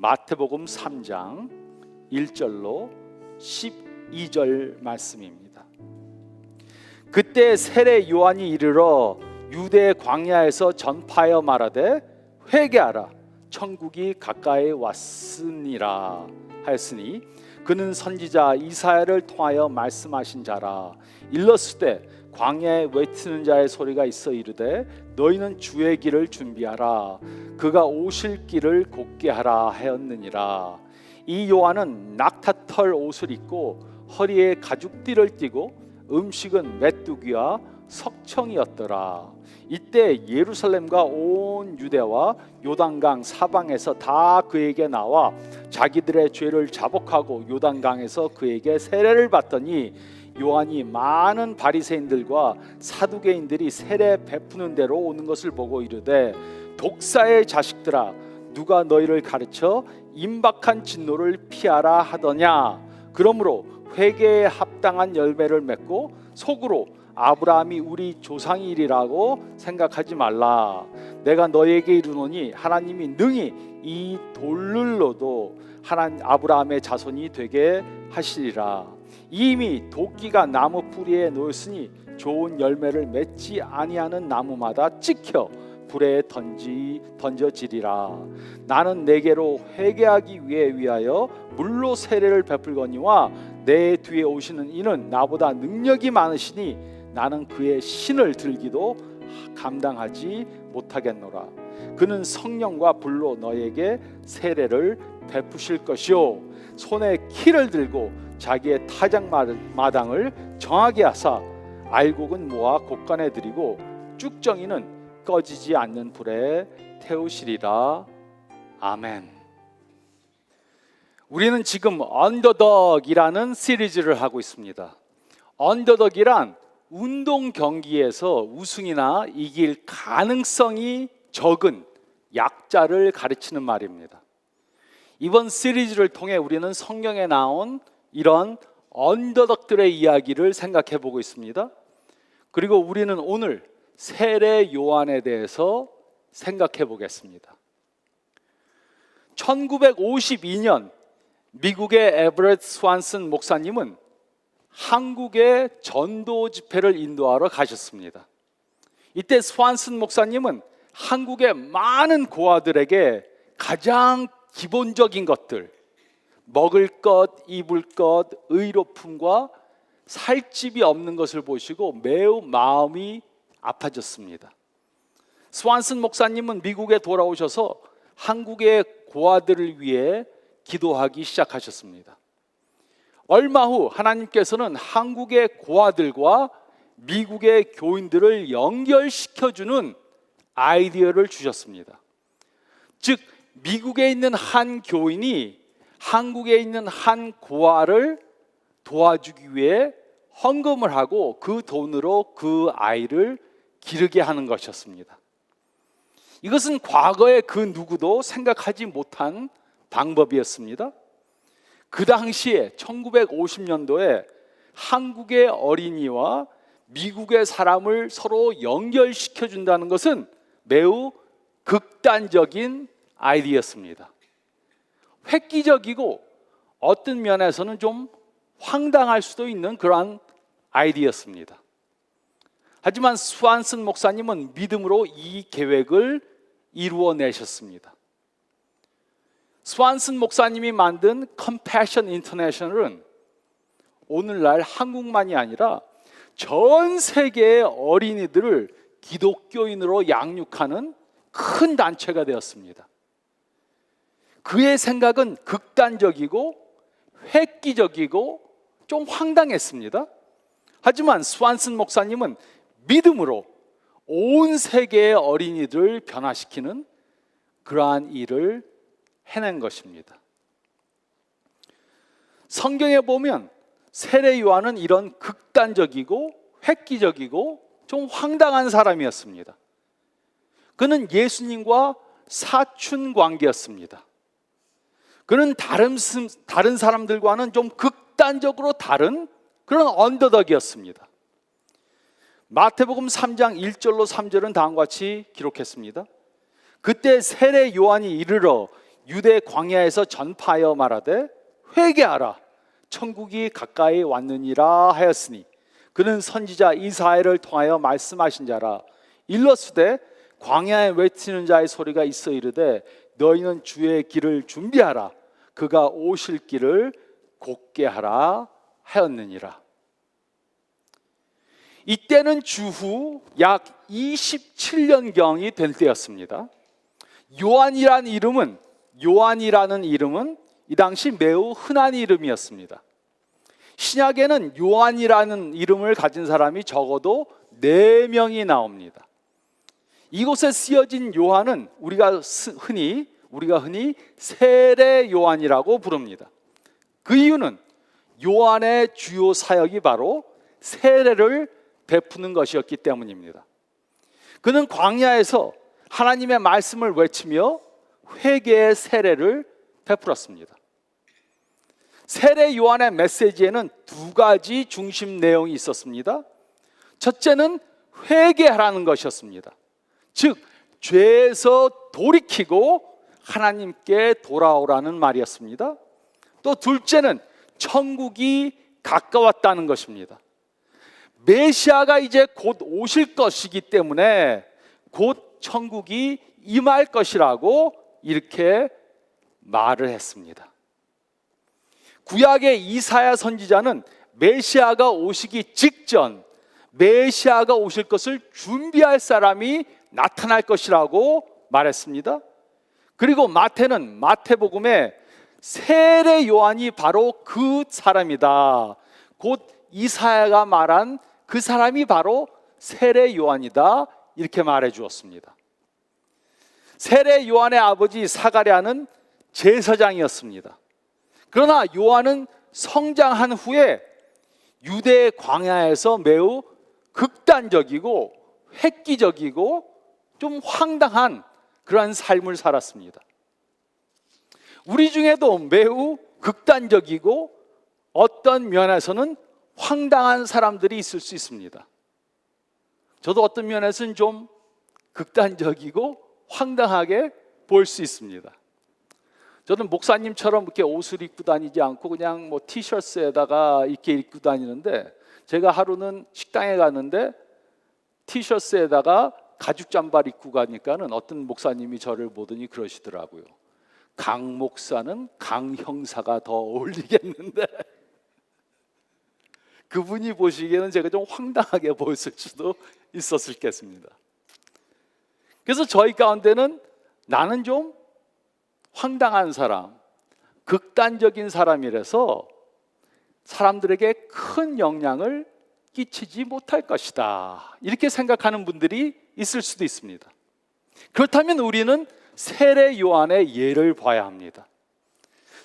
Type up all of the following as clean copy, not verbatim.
마태복음 3장 1절로 12절 말씀입니다. 그때 세례 요한이 이르러 유대 광야에서 전파하여 말하되 회개하라 천국이 가까이 왔으니라 하였으니 그는 선지자 이사야를 통하여 말씀하신 자라. 일렀으되 광야에 외치는 자의 소리가 있어 이르되 너희는 주의 길을 준비하라 그가 오실 길을 곧게 하라 하였느니라. 이 요한은 낙타털 옷을 입고 허리에 가죽띠를 띠고 음식은 메뚜기와 석청이었더라. 이때 예루살렘과 온 유대와 요단강 사방에서 다 그에게 나와 자기들의 죄를 자복하고 요단강에서 그에게 세례를 받더니 요한이 많은 바리새인들과 사두개인들이 세례 베푸는 데로 오는 것을 보고 이르되 독사의 자식들아 누가 너희를 가르쳐 임박한 진노를 피하라 하더냐. 그러므로 회개에 합당한 열매를 맺고 속으로 아브라함이 우리 조상이리라고 생각하지 말라. 내가 너에게 이르노니 하나님이 능히 이 돌들로도 아브라함의 자손이 되게 하시리라. 이미 도끼가 나무 뿌리에 놓였으니 좋은 열매를 맺지 아니하는 나무마다 찍혀 불에 던져지리라. 나는 내게로 회개하기 위하여 물로 세례를 베풀거니와 내 뒤에 오시는 이는 나보다 능력이 많으시니 나는 그의 신을 들기도 감당하지 못하겠노라. 그는 성령과 불로 너에게 세례를 베푸실 것이요 손에 키를 들고 자기의 타작마당을 정하게 하사 알곡은 모아 곳간에 들이고 쭉정이는 꺼지지 않는 불에 태우시리라. 아멘. 우리는 지금 언더덕이라는 시리즈를 하고 있습니다. 언더덕이란 운동 경기에서 우승이나 이길 가능성이 적은 약자를 가르치는 말입니다. 이번 시리즈를 통해 우리는 성경에 나온 이런 언더덕들의 이야기를 생각해 보고 있습니다. 그리고 우리는 오늘 세례 요한에 대해서 생각해 보겠습니다. 1952년 미국의 에버렛 스완슨 목사님은 한국의 전도 집회를 인도하러 가셨습니다. 이때 스완슨 목사님은 한국의 많은 고아들에게 가장 기본적인 것들, 먹을 것, 입을 것, 의료품과 살집이 없는 것을 보시고 매우 마음이 아파졌습니다. 스완슨 목사님은 미국에 돌아오셔서 한국의 고아들을 위해 기도하기 시작하셨습니다. 얼마 후 하나님께서는 한국의 고아들과 미국의 교인들을 연결시켜주는 아이디어를 주셨습니다. 즉 미국에 있는 한 교인이 한국에 있는 한 고아를 도와주기 위해 헌금을 하고 그 돈으로 그 아이를 기르게 하는 것이었습니다. 이것은 과거에 그 누구도 생각하지 못한 방법이었습니다. 그 당시에 1950년도에 한국의 어린이와 미국의 사람을 서로 연결시켜 준다는 것은 매우 극단적인 아이디어였습니다. 획기적이고 어떤 면에서는 좀 황당할 수도 있는 그러한 아이디어였습니다. 하지만 스완슨 목사님은 믿음으로 이 계획을 이루어내셨습니다. 스완슨 목사님이 만든 컴패션 인터내셔널은 오늘날 한국만이 아니라 전 세계의 어린이들을 기독교인으로 양육하는 큰 단체가 되었습니다. 그의 생각은 극단적이고 획기적이고 좀 황당했습니다. 하지만 스완슨 목사님은 믿음으로 온 세계의 어린이들을 변화시키는 그러한 일을 해낸 것입니다. 성경에 보면 세례 요한은 이런 극단적이고 획기적이고 좀 황당한 사람이었습니다. 그는 예수님과 사촌 관계였습니다. 그는 다른 사람들과는 좀 극단적으로 다른 그런 언더덕이었습니다. 마태복음 3장 1절로 3절은 다음과 같이 기록했습니다. 그때 세례 요한이 이르러 유대 광야에서 전파하여 말하되 회개하라 천국이 가까이 왔느니라 하였으니 그는 선지자 이사야를 통하여 말씀하신 자라. 일러스되 광야에 외치는 자의 소리가 있어 이르되 너희는 주의 길을 준비하라 그가 오실 길을 곧게 하라 하였느니라. 이때는 주후 약 27년경이 될 때였습니다. 요한이라는 이름은 이 당시 매우 흔한 이름이었습니다. 신약에는 요한이라는 이름을 가진 사람이 적어도 4명이 나옵니다. 이곳에 쓰여진 요한은 우리가 흔히 세례 요한이라고 부릅니다. 그 이유는 요한의 주요 사역이 바로 세례를 베푸는 것이었기 때문입니다. 그는 광야에서 하나님의 말씀을 외치며 회개의 세례를 베풀었습니다. 세례 요한의 메시지에는 2가지 중심 내용이 있었습니다. 첫째는 회개하라는 것이었습니다. 즉 죄에서 돌이키고 하나님께 돌아오라는 말이었습니다. 또 둘째는 천국이 가까웠다는 것입니다. 메시아가 이제 곧 오실 것이기 때문에 곧 천국이 임할 것이라고 이렇게 말을 했습니다. 구약의 이사야 선지자는 메시아가 오시기 직전 메시아가 오실 것을 준비할 사람이 나타날 것이라고 말했습니다. 그리고 마태는 마태복음에 세례 요한이 바로 그 사람이다. 곧 이사야가 말한 그 사람이 바로 세례 요한이다. 이렇게 말해 주었습니다. 세례 요한의 아버지 사가랴는 제사장이었습니다. 그러나 요한은 성장한 후에 유대 광야에서 매우 극단적이고 획기적이고 좀 황당한 그러한 삶을 살았습니다. 우리 중에도 매우 극단적이고 어떤 면에서는 황당한 사람들이 있을 수 있습니다. 저도 어떤 면에서는 좀 극단적이고 황당하게 보일 수 있습니다. 저는 목사님처럼 이렇게 옷을 입고 다니지 않고 그냥 뭐 티셔츠에다가 이렇게 입고 다니는데, 제가 하루는 식당에 갔는데 티셔츠에다가 가죽 잠바를 입고 가니까는 어떤 목사님이 저를 보더니 그러시더라고요. 강 목사는 강 형사가 더 어울리겠는데 그분이 보시기에는 제가 좀 황당하게 보였을 수도 있었겠습니다. 그래서 저희 가운데는 나는 좀 황당한 사람, 극단적인 사람이라서 사람들에게 큰 영향을 끼치지 못할 것이다, 이렇게 생각하는 분들이 있을 수도 있습니다. 그렇다면 우리는 세례 요한의 예를 봐야 합니다.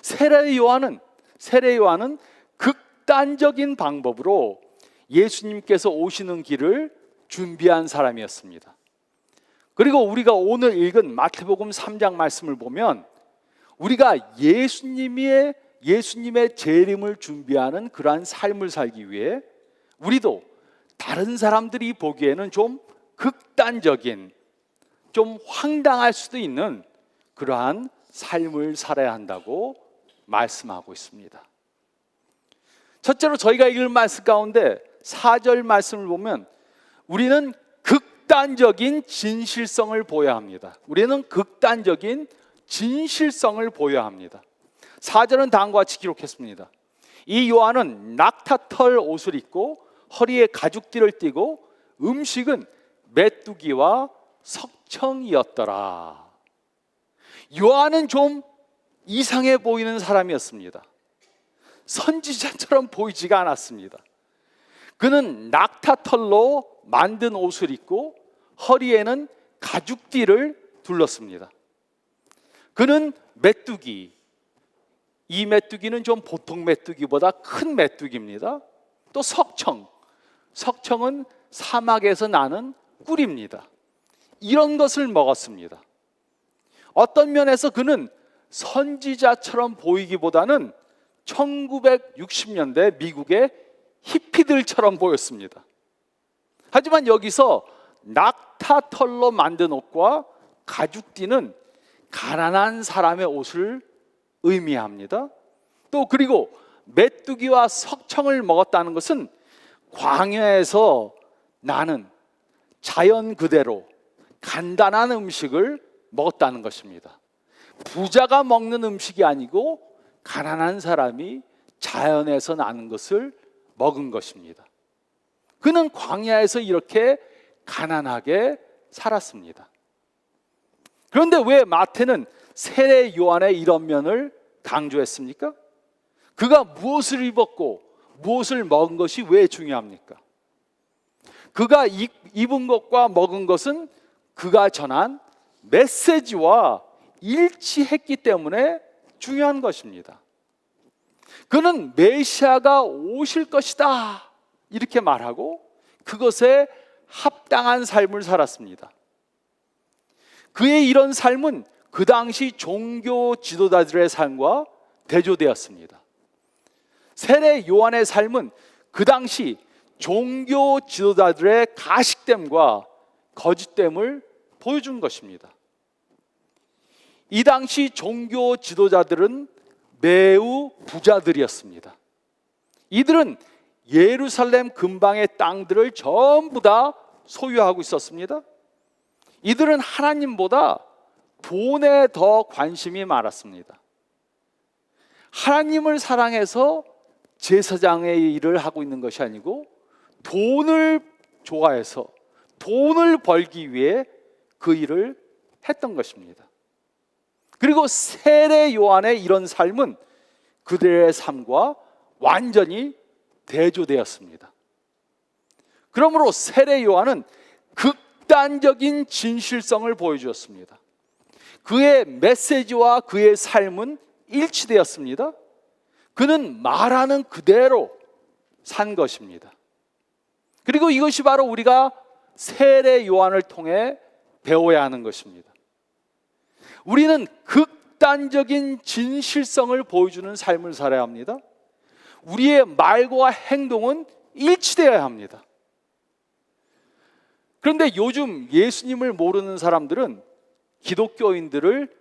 세례 요한은 극단적인 방법으로 예수님께서 오시는 길을 준비한 사람이었습니다. 그리고 우리가 오늘 읽은 마태복음 3장 말씀을 보면 우리가 예수님의 재림을 준비하는 그러한 삶을 살기 위해 우리도 다른 사람들이 보기에는 좀 극단적인, 좀 황당할 수도 있는 그러한 삶을 살아야 한다고 말씀하고 있습니다. 첫째로 저희가 읽을 말씀 가운데 4절 말씀을 보면 우리는 극단적인 진실성을 보여야 합니다. 우리는 극단적인 진실성을 보여야 합니다. 4절은 다음과 같이 기록했습니다. 이 요한은 낙타털 옷을 입고 허리에 가죽띠를 띠고 음식은 메뚜기와 석청이었더라. 요한은 좀 이상해 보이는 사람이었습니다. 선지자처럼 보이지가 않았습니다. 그는 낙타털로 만든 옷을 입고 허리에는 가죽띠를 둘렀습니다. 그는 메뚜기, 이 메뚜기는 좀 보통 메뚜기보다 큰 메뚜기입니다. 또 석청은 사막에서 나는 꿀입니다. 이런 것을 먹었습니다. 어떤 면에서 그는 선지자처럼 보이기보다는 1960년대 미국의 히피들처럼 보였습니다. 하지만 여기서 낙타털로 만든 옷과 가죽띠는 가난한 사람의 옷을 의미합니다. 또 그리고 메뚜기와 석청을 먹었다는 것은 광야에서 나는 자연 그대로 간단한 음식을 먹었다는 것입니다. 부자가 먹는 음식이 아니고 가난한 사람이 자연에서 나는 것을 먹은 것입니다. 그는 광야에서 이렇게 가난하게 살았습니다. 그런데 왜 마태는 세례 요한의 이런 면을 강조했습니까? 그가 무엇을 입었고 무엇을 먹은 것이 왜 중요합니까? 그가 입은 것과 먹은 것은 그가 전한 메시지와 일치했기 때문에 중요한 것입니다. 그는 메시아가 오실 것이다 이렇게 말하고 그것에 합당한 삶을 살았습니다. 그의 이런 삶은 그 당시 종교 지도자들의 삶과 대조되었습니다. 세례 요한의 삶은 그 당시 종교 지도자들의 가식됨과 거짓됨을 보여준 것입니다. 이 당시 종교 지도자들은 매우 부자들이었습니다. 이들은 예루살렘 근방의 땅들을 전부 다 소유하고 있었습니다. 이들은 하나님보다 돈에 더 관심이 많았습니다. 하나님을 사랑해서 제사장의 일을 하고 있는 것이 아니고 돈을 좋아해서 돈을 벌기 위해 그 일을 했던 것입니다. 그리고 세례 요한의 이런 삶은 그들의 삶과 완전히 대조되었습니다. 그러므로 세례 요한은 극단적인 진실성을 보여주었습니다. 그의 메시지와 그의 삶은 일치되었습니다. 그는 말하는 그대로 산 것입니다. 그리고 이것이 바로 우리가 세례 요한을 통해 배워야 하는 것입니다. 우리는 극단적인 진실성을 보여주는 삶을 살아야 합니다. 우리의 말과 행동은 일치되어야 합니다. 그런데 요즘 예수님을 모르는 사람들은 기독교인들을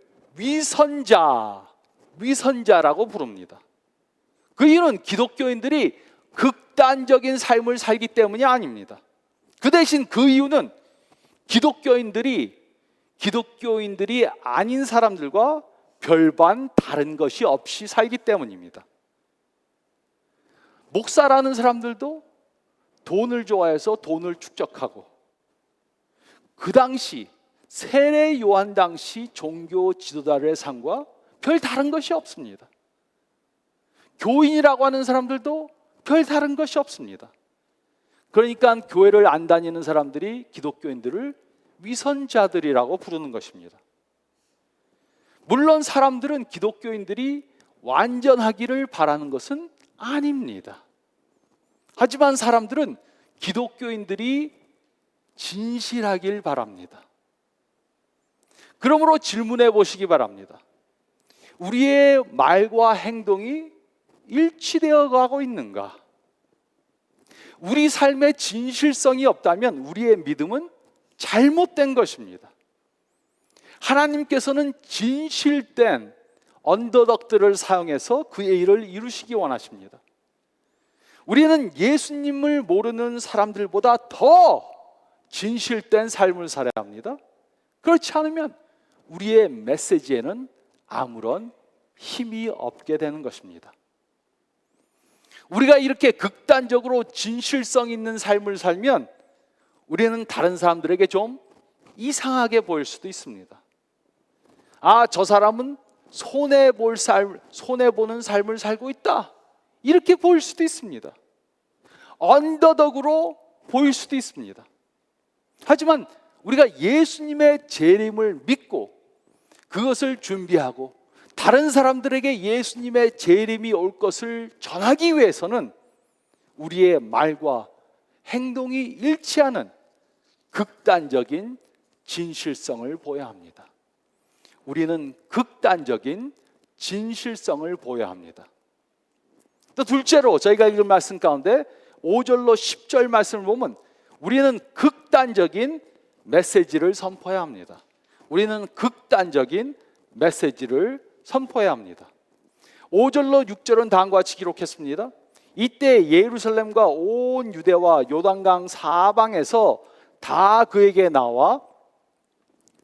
위선자라고 부릅니다. 그 이유는 기독교인들이 극단적인 삶을 살기 때문이 아닙니다. 그 대신 그 이유는 기독교인들이 아닌 사람들과 별반 다른 것이 없이 살기 때문입니다. 목사라는 사람들도 돈을 좋아해서 돈을 축적하고 그 당시 세례 요한 당시 종교 지도자들의 삶과 별 다른 것이 없습니다. 교인이라고 하는 사람들도 별 다른 것이 없습니다. 그러니까 교회를 안 다니는 사람들이 기독교인들을 위선자들이라고 부르는 것입니다. 물론 사람들은 기독교인들이 완전하기를 바라는 것은 아닙니다. 하지만 사람들은 기독교인들이 진실하길 바랍니다. 그러므로 질문해 보시기 바랍니다. 우리의 말과 행동이 일치되어 가고 있는가? 우리 삶에 진실성이 없다면 우리의 믿음은 잘못된 것입니다. 하나님께서는 진실된 언더독들을 사용해서 그의 일을 이루시기 원하십니다. 우리는 예수님을 모르는 사람들보다 더 진실된 삶을 살아야 합니다. 그렇지 않으면 우리의 메시지에는 아무런 힘이 없게 되는 것입니다. 우리가 이렇게 극단적으로 진실성 있는 삶을 살면 우리는 다른 사람들에게 좀 이상하게 보일 수도 있습니다. 아, 저 사람은 손해보는 삶을 살고 있다, 이렇게 보일 수도 있습니다. 언더독으로 보일 수도 있습니다. 하지만 우리가 예수님의 재림을 믿고 그것을 준비하고 다른 사람들에게 예수님의 재림이 올 것을 전하기 위해서는 우리의 말과 행동이 일치하는 극단적인 진실성을 보여야 합니다. 우리는 극단적인 진실성을 보여야 합니다. 또 둘째로 저희가 읽은 말씀 가운데 5절로 10절 말씀을 보면 우리는 극단적인 메시지를 선포해야 합니다. 우리는 극단적인 메시지를 선포해야 합니다. 5절로 6절은 다음과 같이 기록했습니다. 이때 예루살렘과 온 유대와 요단강 사방에서 다 그에게 나와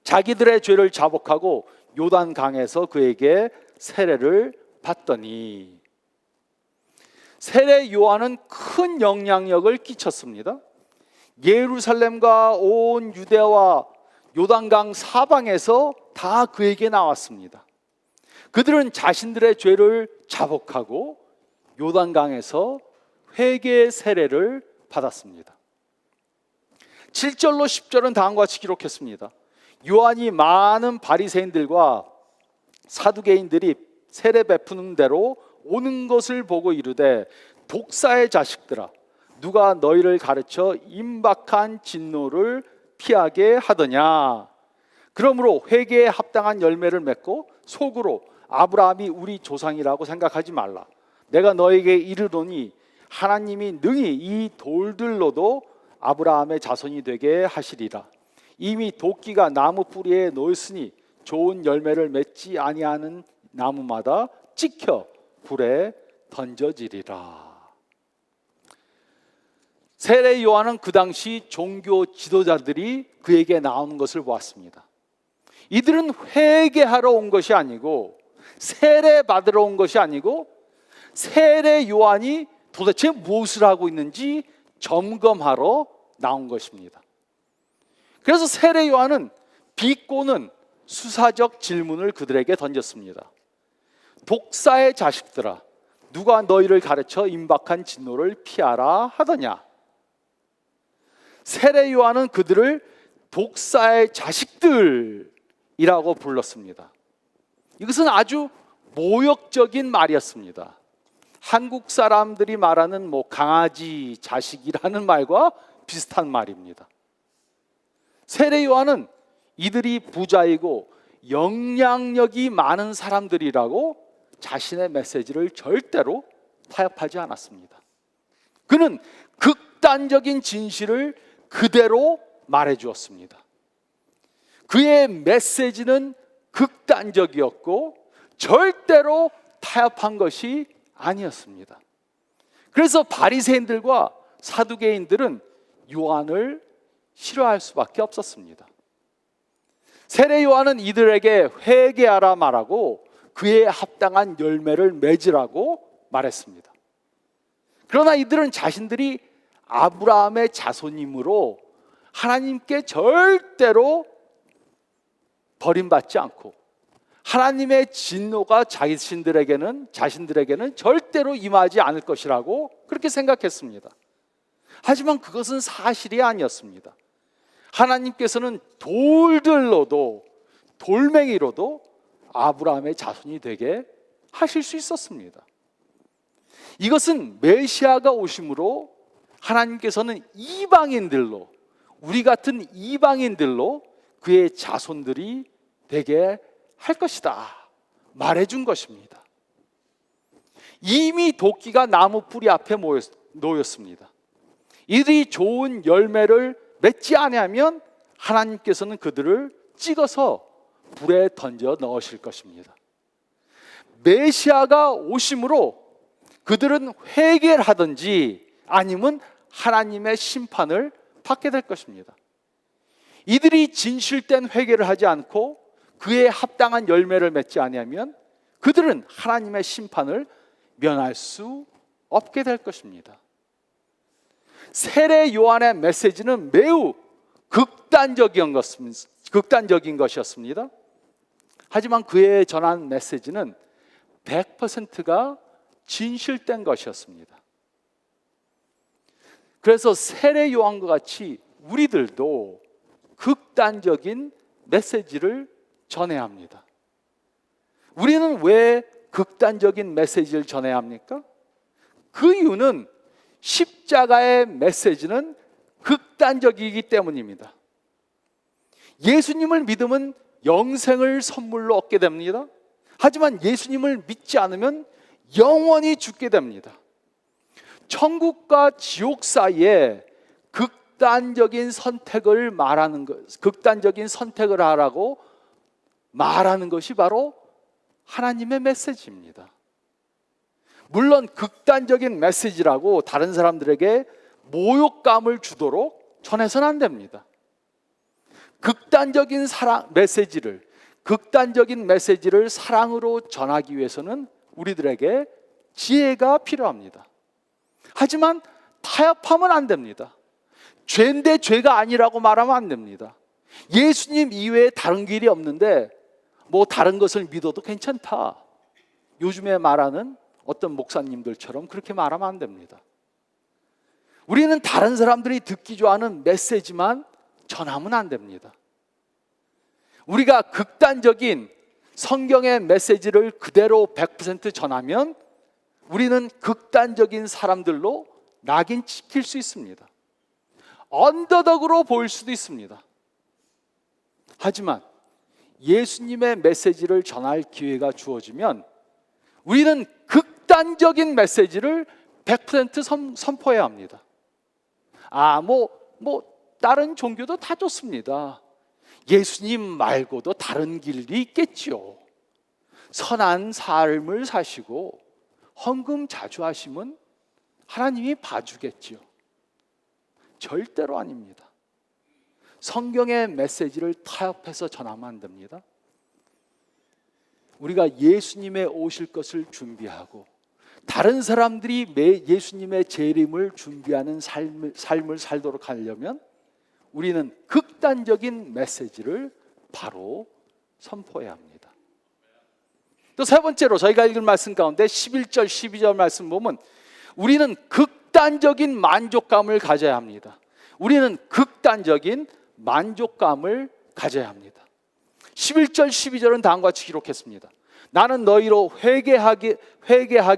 자기들의 죄를 자복하고 요단강에서 그에게 세례를 받더니, 세례 요한은 큰 영향력을 끼쳤습니다. 예루살렘과 온 유대와 요단강 사방에서 다 그에게 나왔습니다. 그들은 자신들의 죄를 자복하고 요단강에서 회개 세례를 받았습니다. 7절로 10절은 다음과 같이 기록했습니다. 요한이 많은 바리새인들과 사두개인들이 세례 베푸는 대로 오는 것을 보고 이르되, 독사의 자식들아, 누가 너희를 가르쳐 임박한 진노를 피하게 하더냐. 그러므로 회개에 합당한 열매를 맺고 속으로 아브라함이 우리 조상이라고 생각하지 말라. 내가 너에게 이르노니 하나님이 능히 이 돌들로도 아브라함의 자손이 되게 하시리라. 이미 도끼가 나무 뿌리에 놓였으니 좋은 열매를 맺지 아니하는 나무마다 찍혀 불에 던져지리라. 세례 요한은 그 당시 종교 지도자들이 그에게 나오는 것을 보았습니다. 이들은 회개하러 온 것이 아니고, 세례 받으러 온 것이 아니고, 세례 요한이 도대체 무엇을 하고 있는지 점검하러 나온 것입니다. 그래서 세례 요한은 비꼬는 수사적 질문을 그들에게 던졌습니다. 독사의 자식들아, 누가 너희를 가르쳐 임박한 진노를 피하라 하더냐. 세례 요한은 그들을 독사의 자식들이라고 불렀습니다. 이것은 아주 모욕적인 말이었습니다. 한국 사람들이 말하는 강아지 자식이라는 말과 비슷한 말입니다. 세례 요한은 이들이 부자이고 영향력이 많은 사람들이라고 자신의 메시지를 절대로 타협하지 않았습니다. 그는 극단적인 진실을 그대로 말해 주었습니다. 그의 메시지는 극단적이었고 절대로 타협한 것이 아니었습니다. 그래서 바리새인들과 사두개인들은 요한을 싫어할 수밖에 없었습니다. 세례 요한은 이들에게 회개하라 말하고 그에 합당한 열매를 맺으라고 말했습니다. 그러나 이들은 자신들이 아브라함의 자손이므로 하나님께 절대로 버림받지 않고 하나님의 진노가 자신들에게는 절대로 임하지 않을 것이라고 그렇게 생각했습니다. 하지만 그것은 사실이 아니었습니다. 하나님께서는 돌들로도, 돌멩이로도 아브라함의 자손이 되게 하실 수 있었습니다. 이것은 메시아가 오심으로 하나님께서는 이방인들로, 우리 같은 이방인들로 그의 자손들이 되게 할 것이다 말해준 것입니다. 이미 도끼가 나무 뿌리 앞에 놓였습니다. 이들이 좋은 열매를 맺지 아니하면 하나님께서는 그들을 찍어서 불에 던져 넣으실 것입니다. 메시아가 오심으로 그들은 회개를 하든지 아니면 하나님의 심판을 받게 될 것입니다. 이들이 진실된 회개를 하지 않고 그에 합당한 열매를 맺지 아니하면 그들은 하나님의 심판을 면할 수 없게 될 것입니다. 세례 요한의 메시지는 매우 극단적인 것이었습니다. 하지만 그의 전한 메시지는 100%가 진실된 것이었습니다. 그래서 세례 요한과 같이 우리들도 극단적인 메시지를 전해야 합니다. 우리는 왜 극단적인 메시지를 전해야 합니까? 그 이유는 십자가의 메시지는 극단적이기 때문입니다. 예수님을 믿으면 영생을 선물로 얻게 됩니다. 하지만 예수님을 믿지 않으면 영원히 죽게 됩니다. 천국과 지옥 사이에 극단적인 선택을 하라고 말하는 것이 바로 하나님의 메시지입니다. 물론 극단적인 메시지라고 다른 사람들에게 모욕감을 주도록 전해서는 안 됩니다. 극단적인 메시지를 사랑으로 전하기 위해서는 우리들에게 지혜가 필요합니다. 하지만 타협하면 안 됩니다. 죄인데 죄가 아니라고 말하면 안 됩니다. 예수님 이외에 다른 길이 없는데 뭐 다른 것을 믿어도 괜찮다, 요즘에 말하는 어떤 목사님들처럼 그렇게 말하면 안 됩니다. 우리는 다른 사람들이 듣기 좋아하는 메시지만 전하면 안 됩니다. 우리가 극단적인 성경의 메시지를 그대로 100% 전하면 우리는 극단적인 사람들로 낙인찍힐 수 있습니다. 언더덕으로 보일 수도 있습니다. 하지만 예수님의 메시지를 전할 기회가 주어지면 우리는 극단적인 메시지를 100% 선포해야 합니다. 다른 종교도 다 좋습니다. 예수님 말고도 다른 길이 있겠지요. 선한 삶을 사시고 헌금 자주 하시면 하나님이 봐주겠지요. 절대로 아닙니다. 성경의 메시지를 타협해서 전하면 안 됩니다. 우리가 예수님의 오실 것을 준비하고 다른 사람들이 예수님의 재림을 준비하는 삶을 살도록 하려면 우리는 극단적인 메시지를 바로 선포해야 합니다. 또 세 번째로 저희가 읽은 말씀 가운데 11절 12절 말씀 보면 우리는 극단적인 만족감을 가져야 합니다. 우리는 극단적인 만족감을 가져야 합니다. 11절 12절은 다음과 같이 기록했습니다. 나는 너희로 회개하게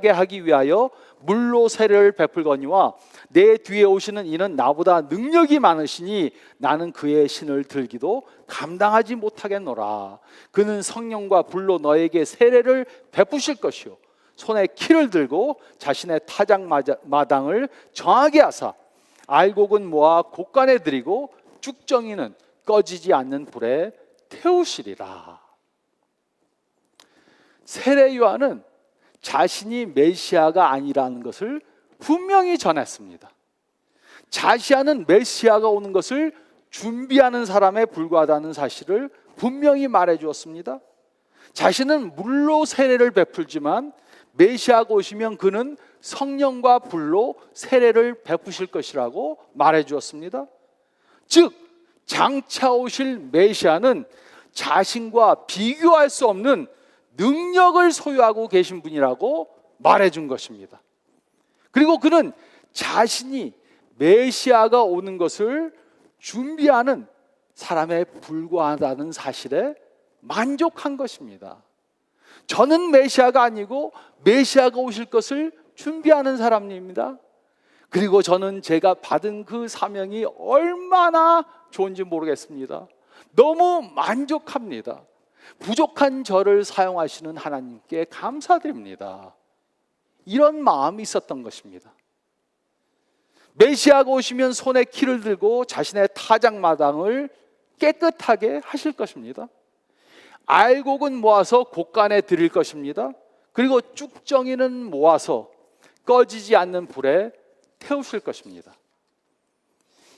하기 위하여 물로 세례를 베풀거니와 내 뒤에 오시는 이는 나보다 능력이 많으시니 나는 그의 신을 들기도 감당하지 못하겠노라. 그는 성령과 불로 너에게 세례를 베푸실 것이요 손에 키를 들고 자신의 타작마당을 정하게 하사 알곡은 모아 곳간에 들이고 쭉정이는 꺼지지 않는 불에 태우시리라. 세례 요한은 자신이 메시아가 아니라는 것을 분명히 전했습니다. 자시아는 메시아가 오는 것을 준비하는 사람에 불과하다는 사실을 분명히 말해 주었습니다. 자신은 물로 세례를 베풀지만 메시아가 오시면 그는 성령과 불로 세례를 베푸실 것이라고 말해 주었습니다. 즉 장차 오실 메시아는 자신과 비교할 수 없는 능력을 소유하고 계신 분이라고 말해준 것입니다. 그리고 그는 자신이 메시아가 오는 것을 준비하는 사람에 불과하다는 사실에 만족한 것입니다. 저는 메시아가 아니고 메시아가 오실 것을 준비하는 사람입니다. 그리고 저는 제가 받은 그 사명이 얼마나 좋은지 모르겠습니다. 너무 만족합니다. 부족한 저를 사용하시는 하나님께 감사드립니다. 이런 마음이 있었던 것입니다. 메시아가 오시면 손에 키를 들고 자신의 타작마당을 깨끗하게 하실 것입니다. 알곡은 모아서 곳간에 드릴 것입니다. 그리고 쭉정이는 모아서 꺼지지 않는 불에 태우실 것입니다.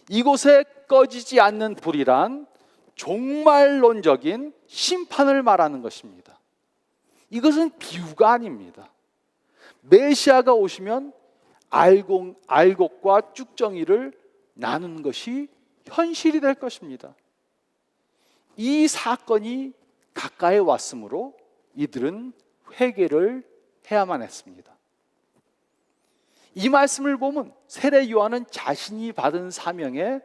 이곳에 꺼지지 않는 불이란 종말론적인 심판을 말하는 것입니다. 이것은 비유가 아닙니다. 메시아가 오시면 알곡과 쭉정이를 나누는 것이 현실이 될 것입니다. 이 사건이 가까이 왔으므로 이들은 회개를 해야만 했습니다. 이 말씀을 보면 세례 요한은 자신이 받은 사명에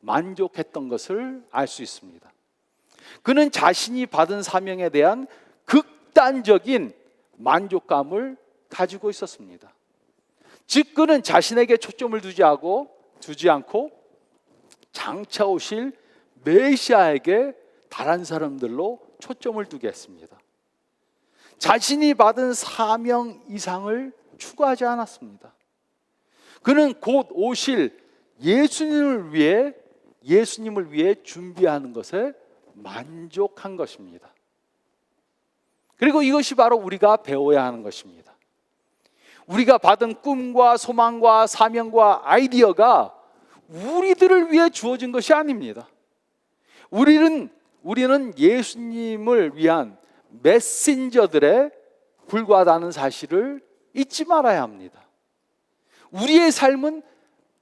만족했던 것을 알 수 있습니다. 그는 자신이 받은 사명에 대한 극단적인 만족감을 가지고 있었습니다. 즉 그는 자신에게 초점을 두지 않고 장차 오실 메시아에게 다른 사람들로 초점을 두게 했습니다. 자신이 받은 사명 이상을 추구하지 않았습니다. 그는 곧 오실 예수님을 위해 준비하는 것에 만족한 것입니다. 그리고 이것이 바로 우리가 배워야 하는 것입니다. 우리가 받은 꿈과 소망과 사명과 아이디어가 우리들을 위해 주어진 것이 아닙니다. 우리는 예수님을 위한 메신저들에 불과하다는 사실을 잊지 말아야 합니다. 우리의 삶은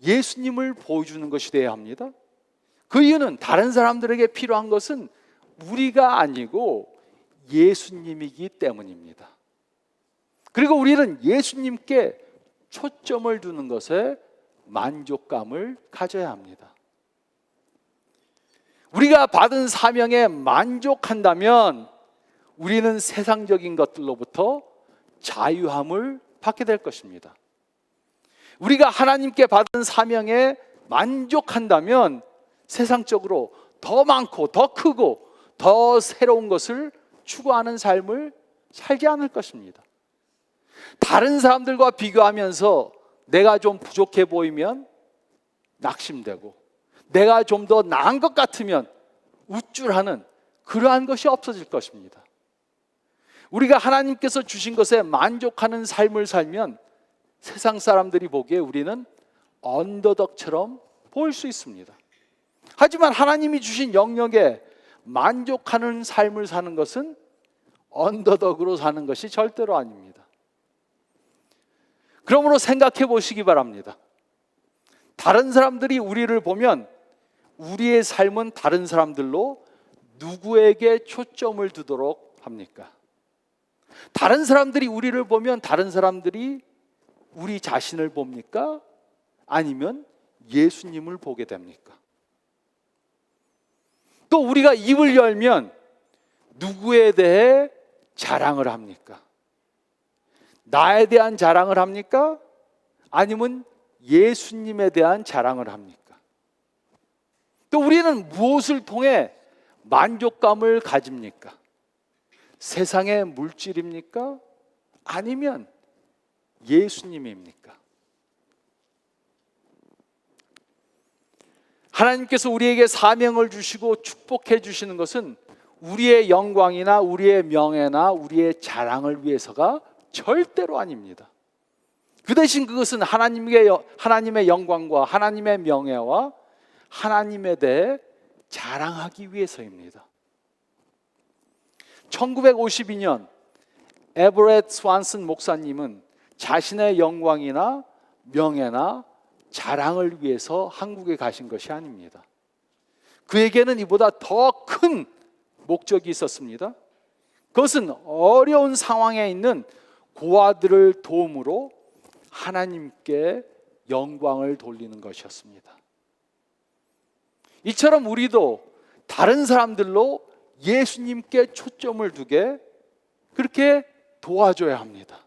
예수님을 보여주는 것이 되어야 합니다. 그 이유는 다른 사람들에게 필요한 것은 우리가 아니고 예수님이기 때문입니다. 그리고 우리는 예수님께 초점을 두는 것에 만족감을 가져야 합니다. 우리가 받은 사명에 만족한다면 우리는 세상적인 것들로부터 자유함을 받게 될 것입니다. 우리가 하나님께 받은 사명에 만족한다면 세상적으로 더 많고 더 크고 더 새로운 것을 추구하는 삶을 살지 않을 것입니다. 다른 사람들과 비교하면서 내가 좀 부족해 보이면 낙심되고, 내가 좀 더 나은 것 같으면 우쭐하는 그러한 것이 없어질 것입니다. 우리가 하나님께서 주신 것에 만족하는 삶을 살면 세상 사람들이 보기에 우리는 언더덕처럼 보일 수 있습니다. 하지만 하나님이 주신 영역에 만족하는 삶을 사는 것은 언더덕으로 사는 것이 절대로 아닙니다. 그러므로 생각해 보시기 바랍니다. 다른 사람들이 우리를 보면 우리의 삶은 다른 사람들로 누구에게 초점을 두도록 합니까? 다른 사람들이 우리를 보면 다른 사람들이 우리 자신을 봅니까? 아니면 예수님을 보게 됩니까? 또 우리가 입을 열면 누구에 대해 자랑을 합니까? 나에 대한 자랑을 합니까? 아니면 예수님에 대한 자랑을 합니까? 또 우리는 무엇을 통해 만족감을 가집니까? 세상의 물질입니까? 아니면 예수님입니까? 하나님께서 우리에게 사명을 주시고 축복해 주시는 것은 우리의 영광이나 우리의 명예나 우리의 자랑을 위해서가 절대로 아닙니다. 그 대신 그것은 하나님의 영광과 하나님의 명예와 하나님에 대해 자랑하기 위해서입니다. 1952년 에버렛 스완슨 목사님은 자신의 영광이나 명예나 자랑을 위해서 한국에 가신 것이 아닙니다. 그에게는 이보다 더 큰 목적이 있었습니다. 그것은 어려운 상황에 있는 고아들을 도움으로 하나님께 영광을 돌리는 것이었습니다. 이처럼 우리도 다른 사람들로 예수님께 초점을 두게 그렇게 도와줘야 합니다.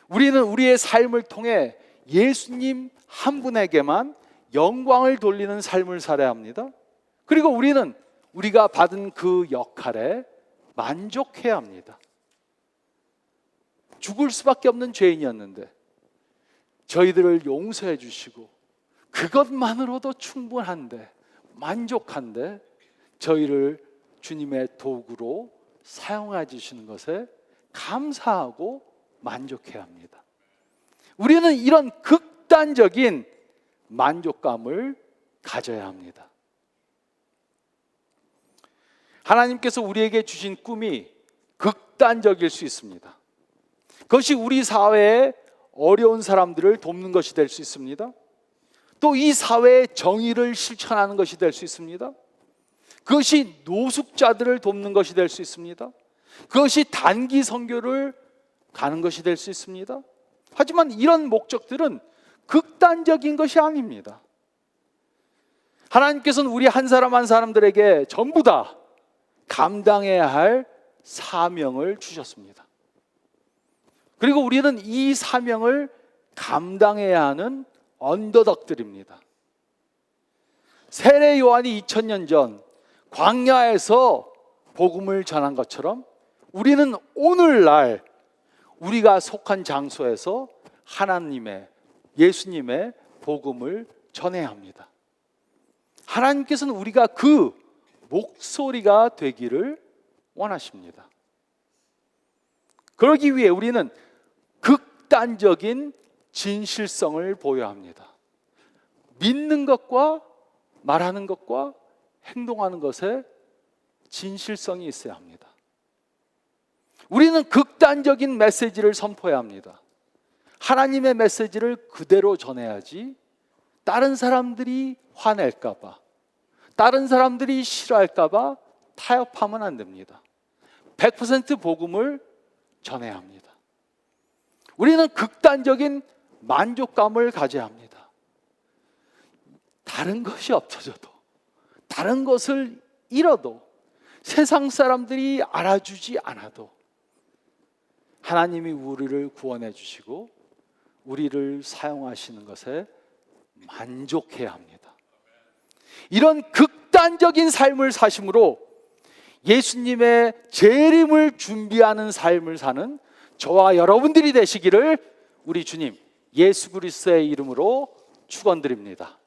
우리는 우리의 삶을 통해 예수님 한 분에게만 영광을 돌리는 삶을 살아야 합니다. 그리고 우리는 우리가 받은 그 역할에 만족해야 합니다. 죽을 수밖에 없는 죄인이었는데 저희들을 용서해 주시고 그것만으로도 충분한데, 만족한데 저희를 주님의 도구로 사용해 주시는 것에 감사하고 만족해야 합니다. 우리는 이런 극단적인 만족감을 가져야 합니다. 하나님께서 우리에게 주신 꿈이 극단적일 수 있습니다. 그것이 우리 사회에 어려운 사람들을 돕는 것이 될 수 있습니다. 또 이 사회의 정의를 실천하는 것이 될 수 있습니다. 그것이 노숙자들을 돕는 것이 될 수 있습니다. 그것이 단기 선교를 가는 것이 될 수 있습니다. 하지만 이런 목적들은 극단적인 것이 아닙니다. 하나님께서는 우리 한 사람 한 사람들에게 전부 다 감당해야 할 사명을 주셨습니다. 그리고 우리는 이 사명을 감당해야 하는 언더덕들입니다. 세례 요한이 2000년 전 광야에서 복음을 전한 것처럼 우리는 오늘날 우리가 속한 장소에서 하나님의, 예수님의 복음을 전해야 합니다. 하나님께서는 우리가 그 목소리가 되기를 원하십니다. 그러기 위해 우리는 극단적인 진실성을 보여야 합니다. 믿는 것과 말하는 것과 행동하는 것에 진실성이 있어야 합니다. 우리는 극단적인 메시지를 선포해야 합니다. 하나님의 메시지를 그대로 전해야지 다른 사람들이 화낼까 봐, 다른 사람들이 싫어할까 봐 타협하면 안 됩니다. 100% 복음을 전해야 합니다. 우리는 극단적인 만족감을 가져야 합니다. 다른 것이 없어져도, 다른 것을 잃어도, 세상 사람들이 알아주지 않아도 하나님이 우리를 구원해 주시고 우리를 사용하시는 것에 만족해야 합니다. 이런 극단적인 삶을 사심으로 예수님의 재림을 준비하는 삶을 사는 저와 여러분들이 되시기를 우리 주님 예수 그리스도의 이름으로 축원드립니다.